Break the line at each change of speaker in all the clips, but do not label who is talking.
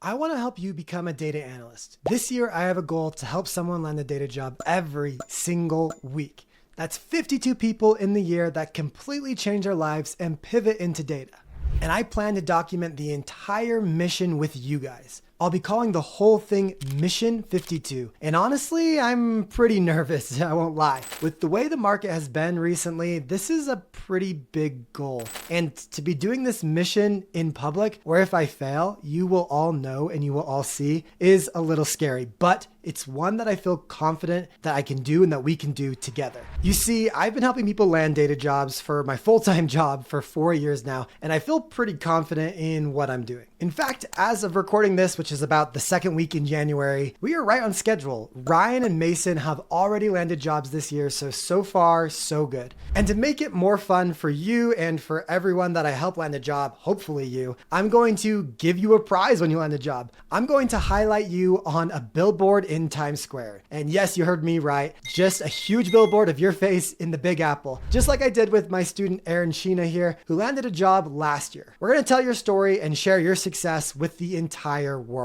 I want to help you become a data analyst. This year, I have a goal to help someone land a data job every single week. That's 52 people in the year that completely change their lives and pivot into data. And I plan to document the entire mission with you guys. I'll be calling the whole thing Mission 52. And honestly, I'm pretty nervous, I won't lie. With the way the market has been recently, this is a pretty big goal. And to be doing this mission in public, where if I fail, you will all know and you will all see, is a little scary. But it's one that I feel confident that I can do and that we can do together. You see, I've been helping people land data jobs for my full-time job for 4 years now, and I feel pretty confident in what I'm doing. In fact, as of recording this, which is about the second week in January, we are right on schedule. Ryan and Mason have already landed jobs this year, so far, so good. And to make it more fun for you and for everyone that I help land a job, hopefully you, I'm going to give you a prize when you land a job. I'm going to highlight you on a billboard in Times Square. And yes, you heard me right, just a huge billboard of your face in the Big Apple, just like I did with my student Aaron Sheena here, who landed a job last year. We're going to tell your story and share your success with the entire world.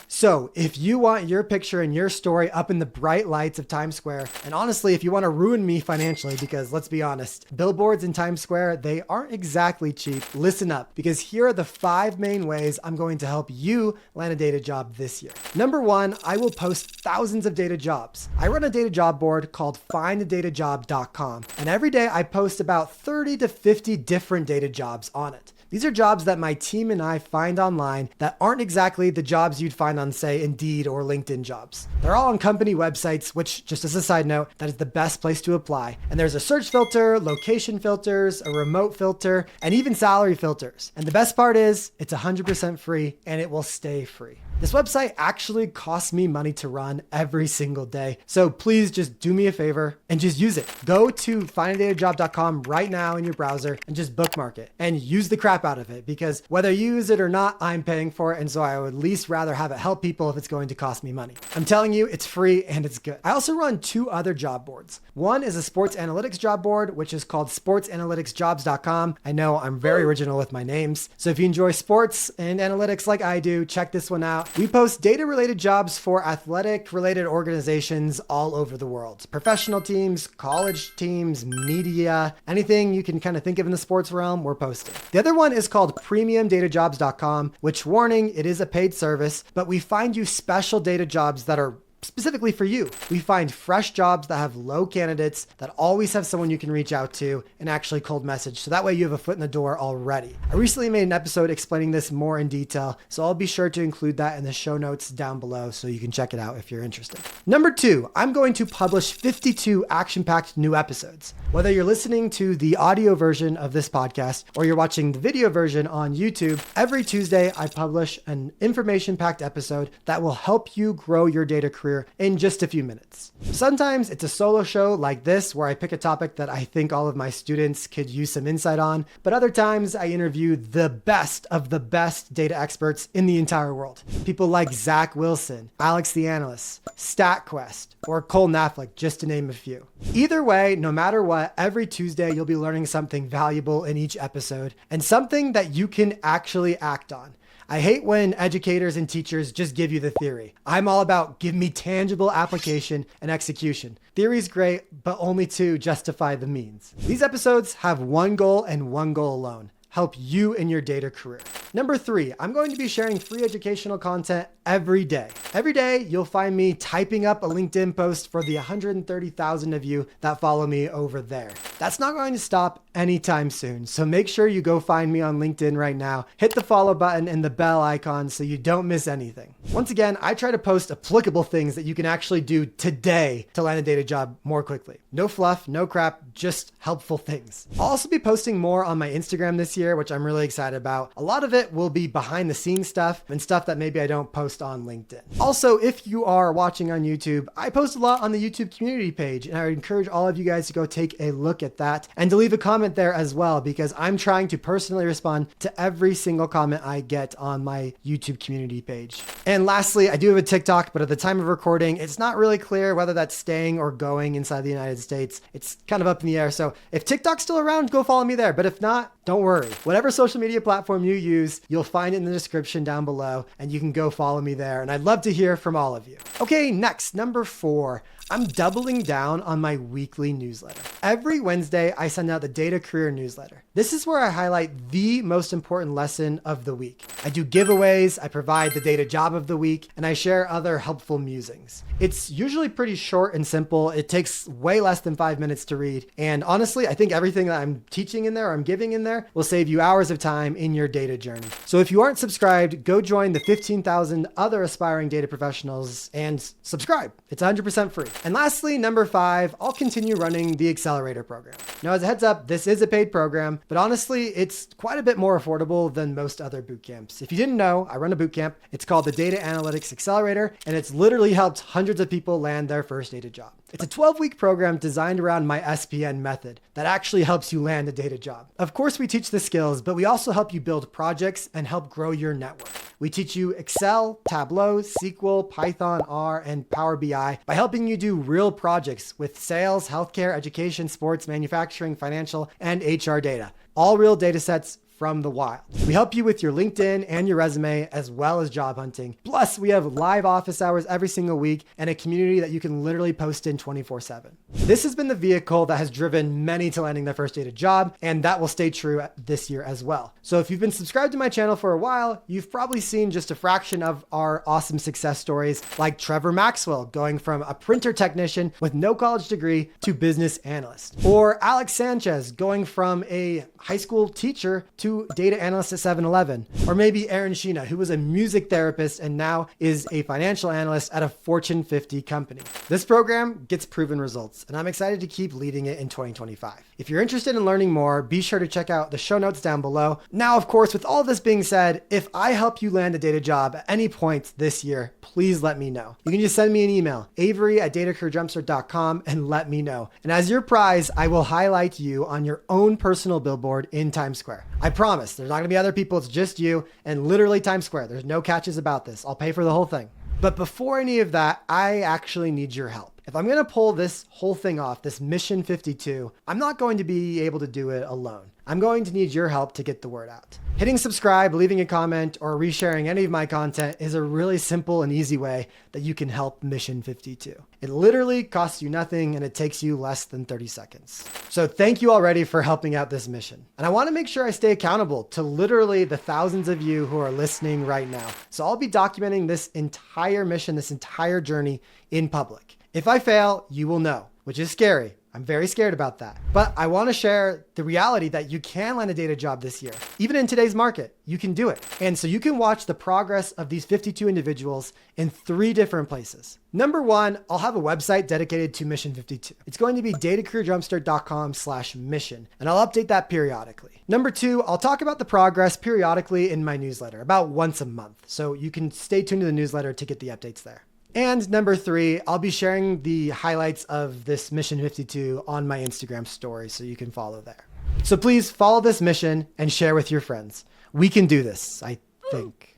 So if you want your picture and your story up in the bright lights of Times Square, and honestly, if you want to ruin me financially, because let's be honest, billboards in Times Square, they aren't exactly cheap. Listen up, because here are the 5 main ways I'm going to help you land a data job this year. Number 1, I will post thousands of data jobs. I run a data job board called finddatajob.com, and every day I post about 30 to 50 different data jobs on it. These are jobs that my team and I find online that aren't exactly the jobs you'd find on, say, Indeed or LinkedIn jobs. They're all on company websites, which, just as a side note, that is the best place to apply. And there's a search filter, location filters, a remote filter, and even salary filters. And the best part is, it's 100% free and it will stay free. This website actually costs me money to run every single day. So please just do me a favor and just use it. Go to finddatajob.com right now in your browser and just bookmark it and use the crap out of it, because whether you use it or not, I'm paying for it. And so I would at least rather have it help people if it's going to cost me money. I'm telling you, it's free and it's good. I also run 2 other job boards. One is a sports analytics job board, which is called sportsanalyticsjobs.com. I know I'm very original with my names. So if you enjoy sports and analytics like I do, check this one out. We post data-related jobs for athletic-related organizations all over the world. Professional teams, college teams, media, anything you can kind of think of in the sports realm, we're posting. The other one is called premiumdatajobs.com, which, warning, it is a paid service, but we find you special data jobs that are specifically for you. We find fresh jobs that have low candidates, that always have someone you can reach out to and actually cold message. So that way you have a foot in the door already. I recently made an episode explaining this more in detail, so I'll be sure to include that in the show notes down below so you can check it out if you're interested. Number 2, I'm going to publish 52 action-packed new episodes. Whether you're listening to the audio version of this podcast or you're watching the video version on YouTube, every Tuesday I publish an information-packed episode that will help you grow your data career in just a few minutes. Sometimes it's a solo show like this where I pick a topic that I think all of my students could use some insight on, but other times I interview the best of the best data experts in the entire world. People like Zach Wilson, Alex the Analyst, StatQuest, or Cole Knaflick, just to name a few. Either way, no matter what, every Tuesday you'll be learning something valuable in each episode and something that you can actually act on. I hate when educators and teachers just give you the theory. I'm all about give me tangible application and execution. Theory's great, but only to justify the means. These episodes have one goal and one goal alone: help you in your data career. Number 3, I'm going to be sharing free educational content every day. Every day, you'll find me typing up a LinkedIn post for the 130,000 of you that follow me over there. That's not going to stop anytime soon, so make sure you go find me on LinkedIn right now, hit the follow button and the bell icon so you don't miss anything. Once again, I try to post applicable things that you can actually do today to land a data job more quickly. No fluff, no crap, just helpful things. I'll also be posting more on my Instagram this year, which I'm really excited about. A lot of it will be behind the scenes stuff and stuff that maybe I don't post on LinkedIn. Also, if you are watching on YouTube, I post a lot on the YouTube community page, and I would encourage all of you guys to go take a look at that and to leave a comment there as well, because I'm trying to personally respond to every single comment I get on my YouTube community page. And lastly, I do have a TikTok, but at the time of recording, it's not really clear whether that's staying or going inside the United States. It's kind of up in the air. So if TikTok's still around, go follow me there. But if not, don't worry. Whatever social media platform you use, you'll find it in the description down below, and you can go follow me there. And I'd love to hear from all of you. Okay, next, number 4. I'm doubling down on my weekly newsletter. Every Wednesday, I send out the Data Career newsletter. This is where I highlight the most important lesson of the week. I do giveaways, I provide the data job of the week, and I share other helpful musings. It's usually pretty short and simple. It takes way less than 5 minutes to read. And honestly, I think everything that I'm teaching in there or I'm giving in there will save you hours of time in your data journey. So if you aren't subscribed, go join the 15,000 other aspiring data professionals and subscribe. It's 100% free. And lastly, number 5, I'll continue running the Accelerator program. Now, as a heads up, this is a paid program, but honestly, it's quite a bit more affordable than most other boot camps. If you didn't know, I run a boot camp. It's called the Data Analytics Accelerator, and it's literally helped hundreds of people land their first data job. It's a 12-week program designed around my SPN method that actually helps you land a data job. Of course, we teach the skills, but we also help you build projects and help grow your network. We teach you Excel, Tableau, SQL, Python, R, and Power BI by helping you do real projects with sales, healthcare, education, sports, manufacturing, financial, and HR data. All real data sets from the wild. We help you with your LinkedIn and your resume, as well as job hunting. Plus, we have live office hours every single week and a community that you can literally post in 24/7. This has been the vehicle that has driven many to landing their first data job, and that will stay true this year as well. So if you've been subscribed to my channel for a while, you've probably seen just a fraction of our awesome success stories, like Trevor Maxwell going from a printer technician with no college degree to business analyst, or Alex Sanchez going from a high school teacher to data analyst at 7-Eleven, or maybe Aaron Sheena, who was a music therapist and now is a financial analyst at a Fortune 50 company. This program gets proven results, and I'm excited to keep leading it in 2025. If you're interested in learning more, be sure to check out the show notes down below. Now, of course, with all this being said, if I help you land a data job at any point this year, please let me know. You can just send me an email, Avery@datacareerjumpstart.com, and let me know. And as your prize, I will highlight you on your own personal billboard in Times Square. I promise there's not gonna be other people, it's just you, and literally Times Square. There's no catches about this. I'll pay for the whole thing. But before any of that, I actually need your help. If I'm gonna pull this whole thing off, this Mission 52, I'm not going to be able to do it alone. I'm going to need your help to get the word out. Hitting subscribe, leaving a comment, or resharing any of my content is a really simple and easy way that you can help Mission 52. It literally costs you nothing and it takes you less than 30 seconds. So thank you already for helping out this mission. And I wanna make sure I stay accountable to literally the thousands of you who are listening right now. So I'll be documenting this entire mission, this entire journey in public. If I fail, you will know, which is scary. I'm very scared about that. But I want to share the reality that you can land a data job this year. Even in today's market, you can do it. And so you can watch the progress of these 52 individuals in 3 different places. Number 1, I'll have a website dedicated to Mission 52. It's going to be datacareerjumpstart.com/mission, and I'll update that periodically. Number 2, I'll talk about the progress periodically in my newsletter, about once a month. So you can stay tuned to the newsletter to get the updates there. And number 3, I'll be sharing the highlights of this Mission 52 on my Instagram story, so you can follow there. So please follow this mission and share with your friends. We can do this, I think.